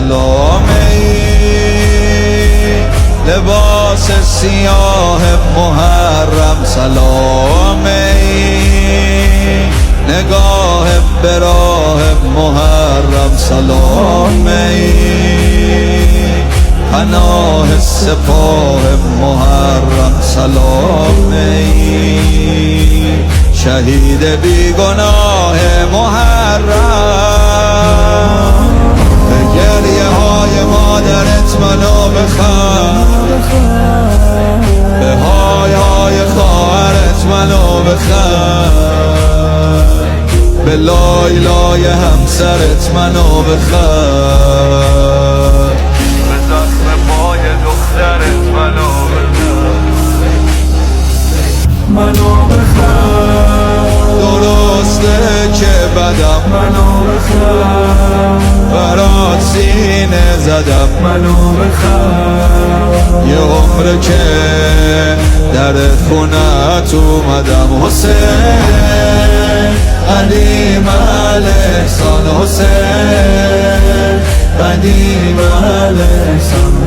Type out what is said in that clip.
سلامی، لباس سیاه محرم سلامی، نگاه به راه محرم سلامی، پناه سپاه محرم سلامی، شهید بیگناه محرم، به گریه های مادرت منو بخواه، به های های خواهرت منو بخواه، به لای لای همسرت منو بخواه، به زخم پای دخترت منو بخواه، درسته که بدم منو بخواه، برات سینه زدم منو بخواه، یه عمره که در خونت اومدم حسین، قدیم احسان حسین، قدیم احسان.